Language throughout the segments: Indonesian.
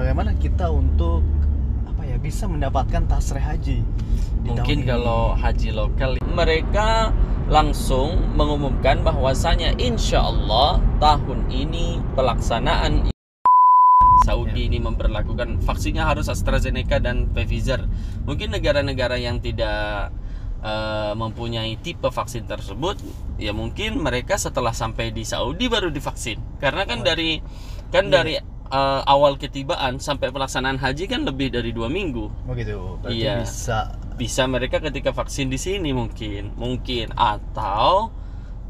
bagaimana kita untuk bisa mendapatkan tasreh haji. Mungkin kalau haji lokal mereka langsung mengumumkan bahwasanya insya Allah tahun ini pelaksanaan Saudi ini memperlakukan vaksinnya harus AstraZeneca dan Pfizer. Mungkin negara-negara yang tidak mempunyai tipe vaksin tersebut, ya mungkin mereka setelah sampai di Saudi baru divaksin. Karena kan dari awal ketibaan sampai pelaksanaan haji kan lebih dari 2 minggu. Begitu. Berarti Iya. Bisa mereka ketika vaksin di sini mungkin atau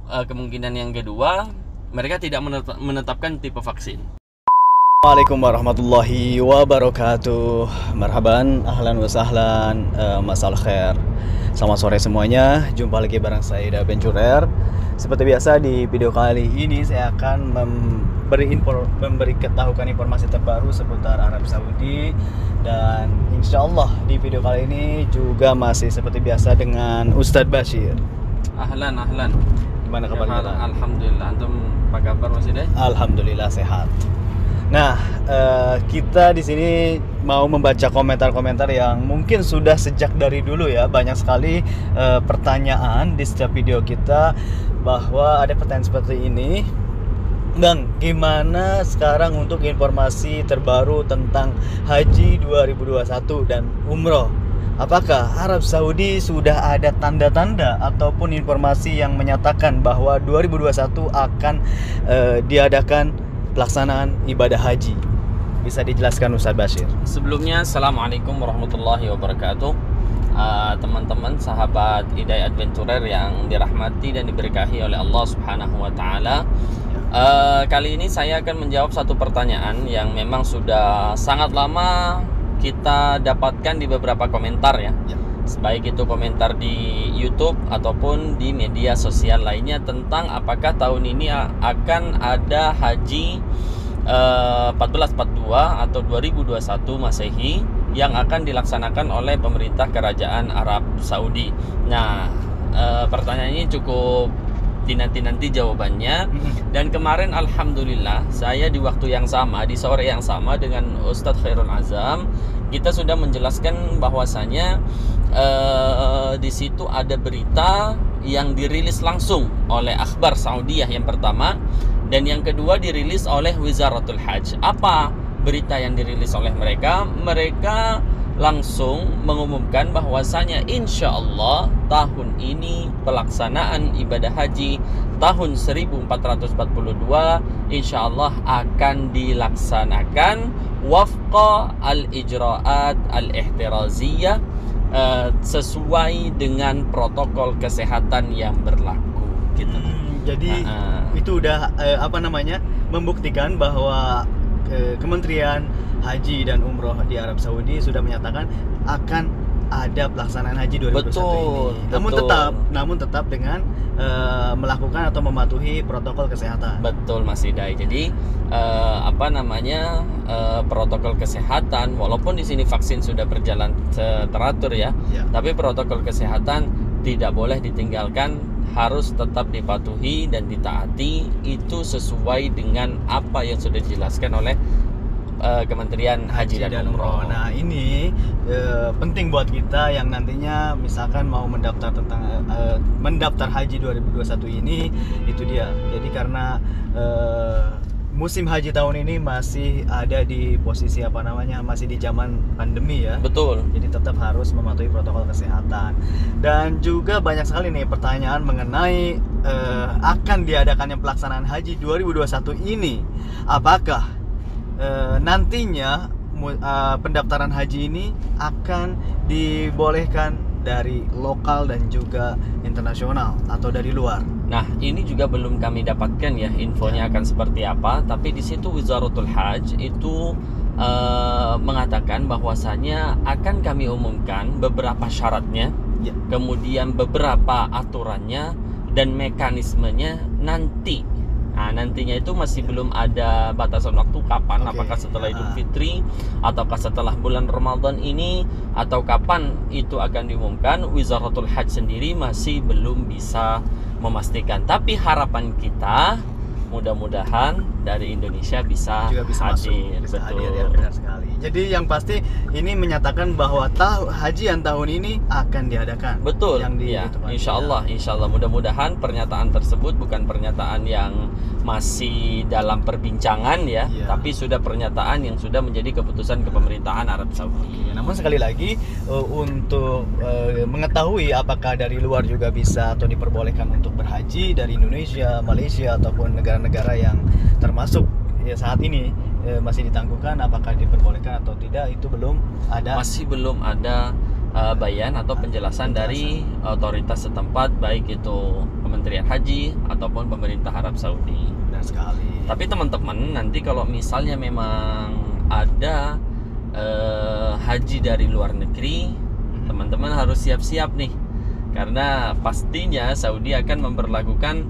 kemungkinan yang kedua mereka tidak menetapkan tipe vaksin. Assalamualaikum warahmatullahi wabarakatuh. Marhaban, ahlan wa sahlan, masal khair. Selamat sore semuanya. Jumpa lagi bareng saya Ida Adventurer. Seperti biasa di video kali ini saya akan memberi ketahukan informasi terbaru seputar Arab Saudi. Dan insya Allah di video kali ini juga masih seperti biasa dengan Ustadz Bashir. Ahlan. Gimana kabarnya? Alhamdulillah. Antum apa kabar Mas Ida? Alhamdulillah sehat. Nah, kita di sini mau membaca komentar-komentar yang mungkin sudah sejak dari dulu ya. Banyak sekali pertanyaan di setiap video kita, bahwa ada pertanyaan seperti ini. Bang, gimana sekarang untuk informasi terbaru tentang Haji 2021 dan Umroh? Apakah Arab Saudi sudah ada tanda-tanda ataupun informasi yang menyatakan bahwa 2021 akan diadakan pelaksanaan ibadah haji? Bisa dijelaskan Ustadz Bashir? Sebelumnya, Assalamualaikum warahmatullahi wabarakatuh. Teman-teman sahabat Hidayah Adventurer yang dirahmati dan diberkahi oleh Allah Subhanahu wa Ta'ala. Kali ini saya akan menjawab satu pertanyaan yang memang sudah sangat lama kita dapatkan di beberapa komentar ya. Baik itu komentar di YouTube ataupun di media sosial lainnya, tentang apakah tahun ini akan ada haji 1442 atau 2021 Masehi yang akan dilaksanakan oleh pemerintah Kerajaan Arab Saudi. Nah, pertanyaan ini cukup dinanti-nanti jawabannya. Dan kemarin alhamdulillah saya di waktu yang sama, di sore yang sama dengan Ustadz Khairul Azam, kita sudah menjelaskan bahwasanya di situ ada berita yang dirilis langsung oleh Akhbar Saudiyah yang pertama, dan yang kedua dirilis oleh Wizaratul Hajj. Apa berita yang dirilis oleh mereka? Mereka langsung mengumumkan bahwasanya insya Allah tahun ini pelaksanaan ibadah haji tahun 1442 insya Allah akan dilaksanakan wafqa al-ijra'at al-ihtiraziyah, sesuai dengan protokol kesehatan yang berlaku gitu. Jadi itu udah membuktikan bahwa Kementerian Haji dan Umroh di Arab Saudi sudah menyatakan akan ada pelaksanaan haji 2021 ini. Namun tetap dengan melakukan atau mematuhi protokol kesehatan. Betul Mas Hidai. Jadi protokol kesehatan, walaupun di sini vaksin sudah berjalan teratur ya, tapi protokol kesehatan tidak boleh ditinggalkan, harus tetap dipatuhi dan ditaati. Itu sesuai dengan apa yang sudah dijelaskan oleh Kementerian Haji dan Umroh. Nah ini penting buat kita yang nantinya misalkan mau mendaftar haji 2021 ini. Itu dia. Jadi karena musim haji tahun ini masih ada di posisi masih di zaman pandemi ya. Betul. Jadi tetap harus mematuhi protokol kesehatan. Dan juga banyak sekali nih pertanyaan mengenai akan diadakannya pelaksanaan haji 2021 ini. Apakah nantinya pendaftaran haji ini akan dibolehkan dari lokal dan juga internasional atau dari luar? Nah, ini juga belum kami dapatkan ya infonya akan seperti apa. Tapi di situ Wizaratul Hajj itu mengatakan bahwasanya akan kami umumkan beberapa syaratnya, kemudian beberapa aturannya dan mekanismenya nanti. Nah, nantinya itu masih belum ada batasan waktu kapan, apakah setelah Idul Fitri ataukah setelah bulan Ramadan ini, atau kapan itu akan diumumkan. Wizaratul Hajj sendiri masih belum bisa memastikan. Tapi harapan kita mudah-mudahan dari Indonesia bisa juga bisa masuk, hadir. bisa Betul. hadir ya, benar sekali. Jadi yang pasti ini menyatakan bahwa haji yang tahun ini akan diadakan. Betul, Yang di ya, tempat insya Allah, mudah-mudahan pernyataan tersebut bukan pernyataan yang masih dalam perbincangan ya, Iya. tapi sudah pernyataan yang sudah menjadi keputusan kepemerintahan Arab Saudi. Oke, namun sekali lagi untuk mengetahui apakah dari luar juga bisa atau diperbolehkan untuk berhaji dari Indonesia, Malaysia ataupun negara-negara yang termasuk ya saat ini masih ditangguhkan, apakah diperbolehkan atau tidak itu belum ada. Masih belum ada bayan atau penjelasan dari otoritas setempat, baik itu Kementerian Haji ataupun pemerintah Arab Saudi. Benar sekali. Tapi teman-teman, nanti kalau misalnya memang ada haji dari luar negeri, teman-teman harus siap-siap nih, karena pastinya Saudi akan memberlakukan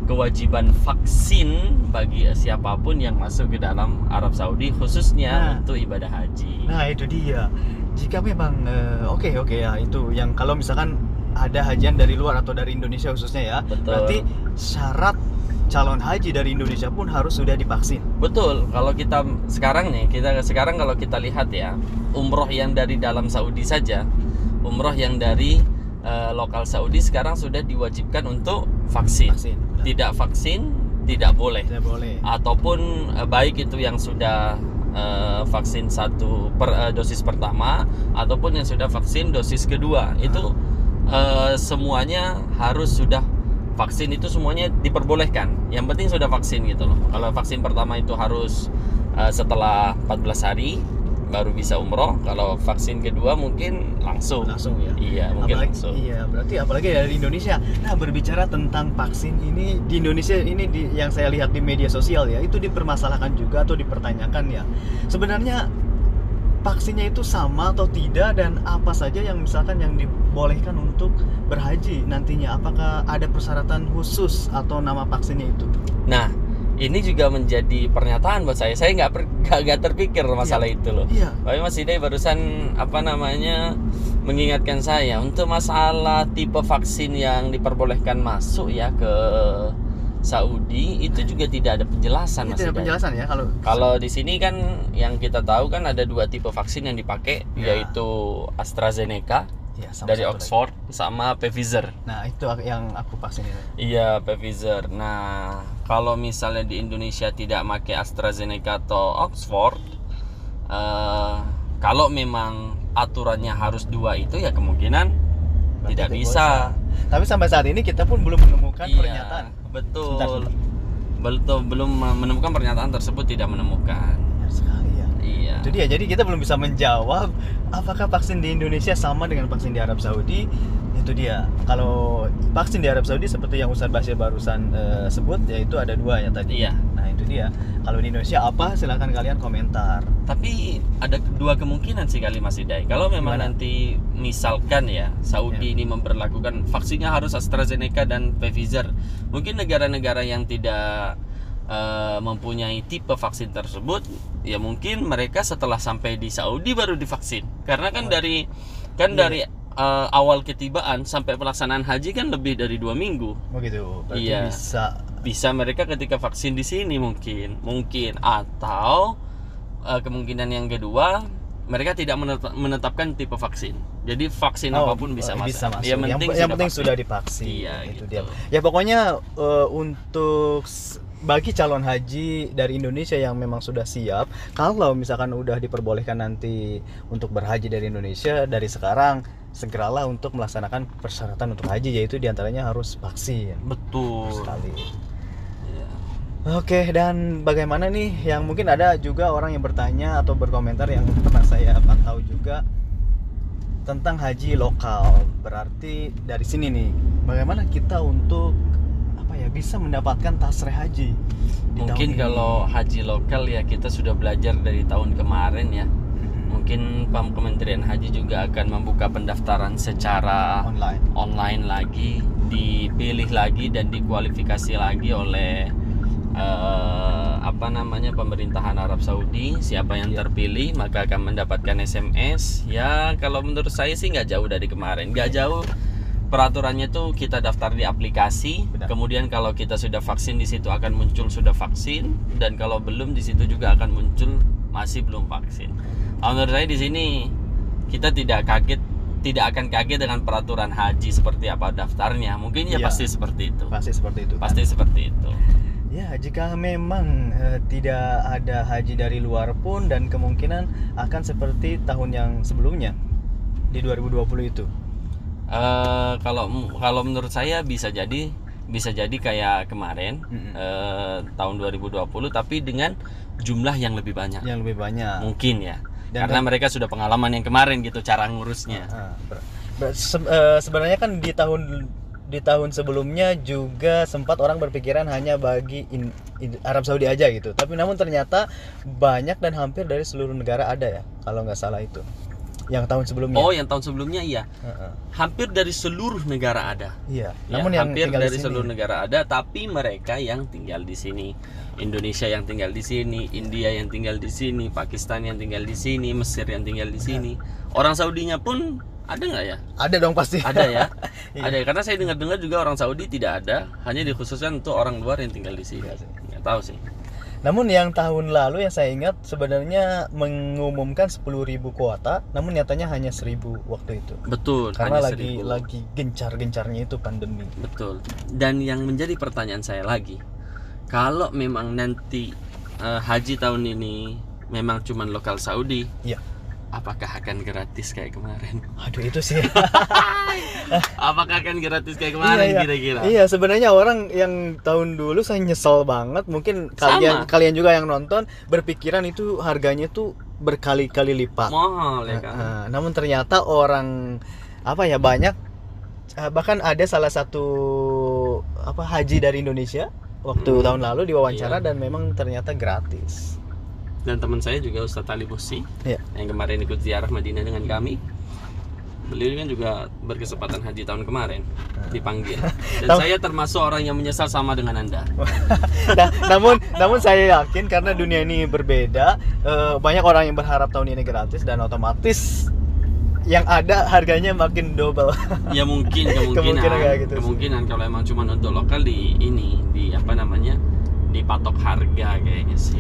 kewajiban vaksin bagi siapapun yang masuk ke dalam Arab Saudi, khususnya untuk ibadah haji. Nah itu dia. Jika memang oke ya, itu yang kalau misalkan ada hajian dari luar atau dari Indonesia khususnya ya, Betul. berarti syarat calon haji dari Indonesia pun harus sudah divaksin. Betul. Kalau kita sekarang kalau kita lihat ya, umroh yang dari dalam Saudi saja, umroh yang dari lokal Saudi sekarang sudah diwajibkan untuk vaksin. Tidak vaksin tidak boleh. Tidak boleh. Ataupun baik itu yang sudah vaksin dosis pertama ataupun yang sudah vaksin dosis kedua, itu semuanya harus sudah vaksin, itu semuanya diperbolehkan. Yang penting sudah vaksin gitu loh. Kalau vaksin pertama itu harus setelah 14 hari baru bisa umroh. Kalau vaksin kedua mungkin langsung ya. Iya, mungkin langsung. Iya, berarti apalagi dari Indonesia. Nah, berbicara tentang vaksin ini di Indonesia ini yang saya lihat di media sosial ya, itu dipermasalahkan juga atau dipertanyakan ya. Sebenarnya vaksinnya itu sama atau tidak, dan apa saja yang misalkan yang dibolehkan untuk berhaji nantinya, apakah ada persyaratan khusus atau nama vaksinnya itu? Nah, ini juga menjadi pernyataan buat saya. Saya nggak terpikir masalah itu loh. Iya. Tapi Mas Hidayat barusan mengingatkan saya untuk masalah tipe vaksin yang diperbolehkan masuk ya ke Saudi, itu juga tidak ada penjelasan, Mas Tidak ada Hidayat. penjelasan ya Kalau di sini kan yang kita tahu kan ada 2 tipe vaksin yang dipakai, Ya. yaitu AstraZeneca dari Oxford sama Pfizer. Nah, itu yang aku vaksin ini. Iya, Pfizer. Nah, kalau misalnya di Indonesia tidak pakai AstraZeneca atau Oxford, kalau memang aturannya harus 2 itu ya kemungkinan Berarti tidak bisa. Tapi sampai saat ini kita pun belum menemukan pernyataan. Betul. Belum menemukan pernyataan tersebut, tidak menemukan. Benar sekali ya. Iya. Itu dia. Jadi kita belum bisa menjawab apakah vaksin di Indonesia sama dengan vaksin di Arab Saudi. Itu dia. Kalau vaksin di Arab Saudi seperti yang Ustadz Bashir barusan sebut, yaitu ada 2 ya tadi. Iya. Nah itu dia. Kalau di Indonesia apa? Silahkan kalian komentar. Tapi ada 2 kemungkinan sih kali Mas Hidayat. Kalau memang nanti misalkan ya Saudi ini memberlakukan vaksinnya harus AstraZeneca dan Pfizer, mungkin negara-negara yang tidak mempunyai tipe vaksin tersebut, ya mungkin mereka setelah sampai di Saudi baru divaksin. Karena kan dari awal ketibaan sampai pelaksanaan haji kan lebih dari 2 minggu. Begitu. Berarti Iya. Bisa mereka ketika vaksin di sini mungkin atau kemungkinan yang kedua, mereka tidak menetapkan tipe vaksin. Jadi vaksin apapun bisa masuk. Yang penting sudah divaksin. Iya, itu gitu. dia. Ya pokoknya untuk bagi calon haji dari Indonesia yang memang sudah siap, kalau misalkan udah diperbolehkan nanti untuk berhaji dari Indonesia, dari sekarang segeralah untuk melaksanakan persyaratan untuk haji, yaitu diantaranya harus vaksin. Betul Sekali. Iya. Oke, dan bagaimana nih yang mungkin ada juga orang yang bertanya atau berkomentar yang pernah saya pantau juga tentang haji lokal. Berarti dari sini nih, bagaimana kita untuk bisa mendapatkan tasreh haji di Mungkin tahun kalau haji lokal ya kita sudah belajar dari tahun kemarin ya. Mungkin Kementerian Haji juga akan membuka pendaftaran secara online lagi, dipilih lagi dan dikualifikasi lagi oleh pemerintahan Arab Saudi. Siapa yang terpilih maka akan mendapatkan SMS. Ya kalau menurut saya sih nggak jauh dari kemarin, nggak jauh Peraturannya tuh kita daftar di aplikasi. Benar. Kemudian kalau kita sudah vaksin di situ akan muncul sudah vaksin, dan kalau belum di situ juga akan muncul masih belum vaksin. Menurut saya di sini kita tidak akan kaget dengan peraturan haji seperti apa daftarnya. Mungkin ya Iya. pasti seperti itu. Pasti seperti itu. Pasti seperti itu. Ya, jika memang tidak ada haji dari luar pun, dan kemungkinan akan seperti tahun yang sebelumnya di 2020 itu. Kalau menurut saya bisa jadi kayak kemarin tahun 2020, tapi dengan jumlah yang lebih banyak. Yang lebih banyak. Mungkin ya. Dan Karena mereka sudah pengalaman yang kemarin gitu cara ngurusnya. Sebenarnya kan di tahun sebelumnya juga sempat orang berpikiran hanya bagi Arab Saudi aja gitu. Tapi namun ternyata banyak dan hampir dari seluruh negara ada ya, kalau nggak salah itu. Yang tahun sebelumnya. Oh, yang tahun sebelumnya iya. Hampir dari seluruh negara ada. Iya. Ya, Namun yang hampir tinggal dari di sini. seluruh negara ada, tapi mereka yang tinggal di sini, Indonesia yang tinggal di sini, India yang tinggal di sini, Pakistan yang tinggal di sini, Mesir yang tinggal di sini. Orang Saudinya pun ada nggak ya? Ada dong pasti. Ada ya. Iya. Ada ya, karena saya dengar-dengar juga orang Saudi tidak ada, hanya dikhususkan untuk orang luar yang tinggal di sini. Nggak tahu sih. Namun yang tahun lalu yang saya ingat sebenarnya mengumumkan 10.000 kuota, namun nyatanya hanya 1.000 waktu itu. Betul. Karena hanya lagi 1.000. gencar-gencarnya itu pandemi. Betul. Dan yang menjadi pertanyaan saya lagi, kalau memang nanti haji tahun ini memang cuma lokal Saudi, Iya. apakah akan gratis kayak kemarin? Aduh, itu sih. Apakah akan gratis kayak kemarin Iya, kira-kira? Iya, sebenarnya orang yang tahun dulu saya nyesel banget. Mungkin kalian juga yang nonton berpikiran itu harganya tuh berkali-kali lipat. Mahal ya kan? Namun ternyata orang banyak, bahkan ada salah satu haji dari Indonesia waktu tahun lalu diwawancara, Iya. dan memang ternyata gratis. Dan teman saya juga Ustadz Ali Musi, Iya. yang kemarin ikut ziarah Madinah dengan kami. Beliau kan juga berkesempatan haji tahun kemarin dipanggil. Dan saya termasuk orang yang menyesal sama dengan Anda. namun saya yakin karena dunia ini berbeda, banyak orang yang berharap tahun ini gratis, dan otomatis yang ada harganya makin double. Ya mungkin Kemungkinan kayak gitu sih. kemungkinan kalau emang cuma untuk lokal di dipatok harga kayaknya sih.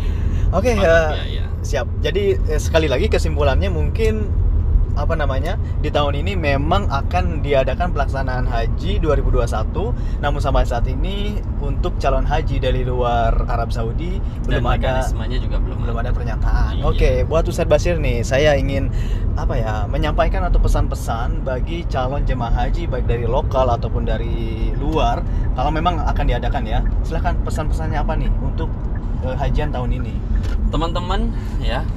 Oke, Patok biaya. siap. Jadi sekali lagi kesimpulannya mungkin di tahun ini memang akan diadakan pelaksanaan haji 2021. Namun sampai saat ini untuk calon haji dari luar Arab Saudi Dan belum ada mekanismenya juga belum ada pernyataan. Iya. Oke, buat Ustadz Basir nih, saya ingin menyampaikan atau pesan-pesan bagi calon jemaah haji baik dari lokal ataupun dari luar, kalau memang akan diadakan ya. Silahkan, pesan-pesannya apa nih untuk hajian tahun ini? Teman-teman ya,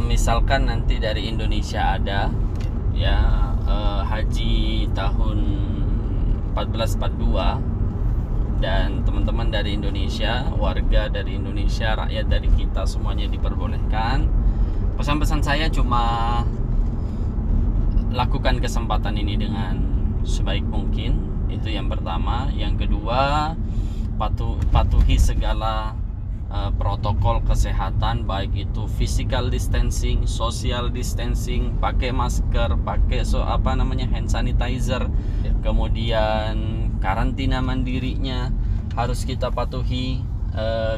misalkan nanti dari Indonesia ada ya haji tahun 1442, dan teman-teman dari Indonesia, warga dari Indonesia, rakyat dari kita semuanya diperbolehkan. Pesan-pesan saya cuma lakukan kesempatan ini dengan sebaik mungkin, itu yang pertama. Yang kedua, patuhi segala protokol kesehatan, baik itu physical distancing, social distancing, pakai masker, pakai hand sanitizer, kemudian karantina mandirinya harus kita patuhi.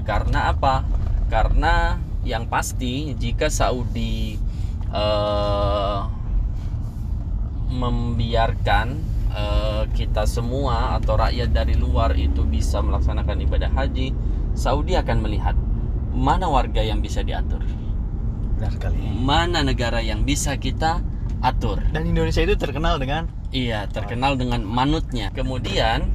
Karena apa? Karena yang pasti jika Saudi membiarkan kita semua atau rakyat dari luar itu bisa melaksanakan ibadah haji, Saudi akan melihat mana warga yang bisa diatur, Benar sekali. mana negara yang bisa kita atur. Dan Indonesia itu terkenal dengan Terkenal dengan manutnya. Kemudian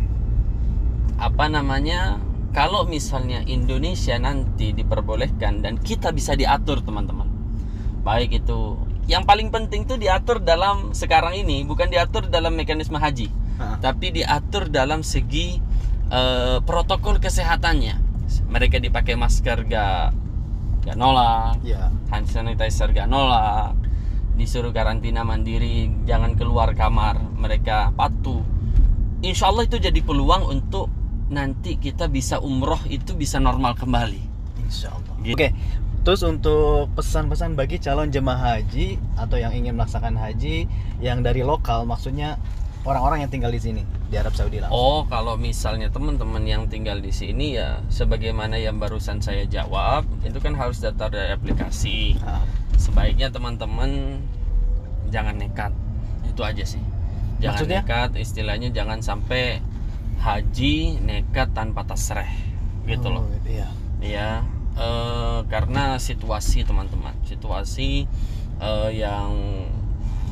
kalau misalnya Indonesia nanti diperbolehkan dan kita bisa diatur, teman-teman, baik itu yang paling penting tuh diatur dalam sekarang ini, bukan diatur dalam mekanisme haji, tapi diatur dalam segi protokol kesehatannya. Mereka dipakai masker gak nolak, hand sanitizer gak nolak, disuruh karantina mandiri, jangan keluar kamar, mereka patuh. Insya Allah itu jadi peluang untuk nanti kita bisa umroh itu bisa normal kembali. Insya Allah. Gitu. Oke, terus untuk pesan-pesan bagi calon jemaah haji atau yang ingin melaksanakan haji yang dari lokal, maksudnya orang-orang yang tinggal di sini di Arab Saudi langsung? Oh, kalau misalnya teman-teman yang tinggal di sini ya sebagaimana yang barusan saya jawab, itu kan harus daftar dari aplikasi. Ah, Sebaiknya teman-teman jangan nekat. Itu aja sih. Jangan Maksudnya? nekat, istilahnya jangan sampai haji nekat tanpa tasreh. Gitu loh. Iya. Ya, karena situasi teman-teman, situasi yang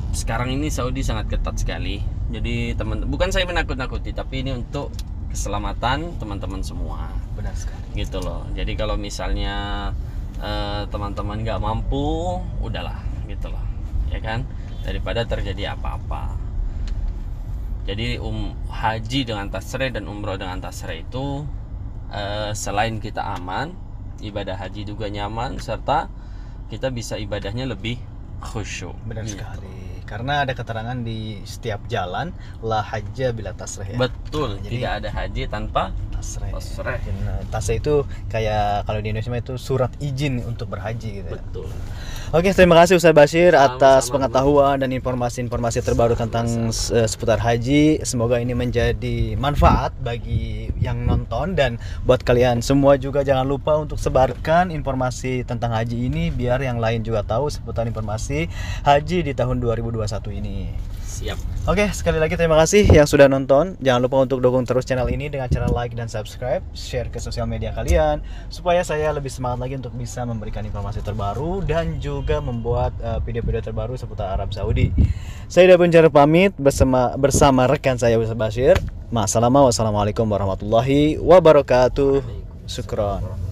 sekarang ini Saudi sangat ketat sekali. Jadi bukan saya menakut-nakuti, tapi ini untuk keselamatan teman-teman semua, Benar sekali. gitu loh. Jadi kalau misalnya teman-teman nggak mampu, udahlah, gitu loh, ya kan, daripada terjadi apa-apa. Jadi haji dengan tasreh dan umroh dengan tasreh itu selain kita aman, ibadah haji juga nyaman, serta kita bisa ibadahnya lebih khusyuk. Benar gitu. sekali. Karena ada keterangan di setiap jalan la hajja bila tasreh ya. Betul, Jadi- tidak ada haji tanpa Tasreh. tasreh. Tasreh itu kayak kalau di Indonesia mah itu surat izin untuk berhaji gitu ya. Betul. Oke, terima kasih Ustaz Bashir atas Sama-sama, pengetahuan dan informasi-informasi terbaru tentang seputar haji. Semoga ini menjadi manfaat bagi yang nonton, dan buat kalian semua juga jangan lupa untuk sebarkan informasi tentang haji ini biar yang lain juga tahu seputar informasi haji di tahun 2021 ini. Siap. Oke, sekali lagi terima kasih yang sudah nonton. Jangan lupa untuk dukung terus channel ini dengan cara like dan subscribe, share ke sosial media kalian supaya saya lebih semangat lagi untuk bisa memberikan informasi terbaru dan juga membuat video-video terbaru seputar Arab Saudi. Saya Dabun Jarif pamit bersama rekan saya Ustaz Bashir. Wassalamualaikum warahmatullahi wabarakatuh. Syukron.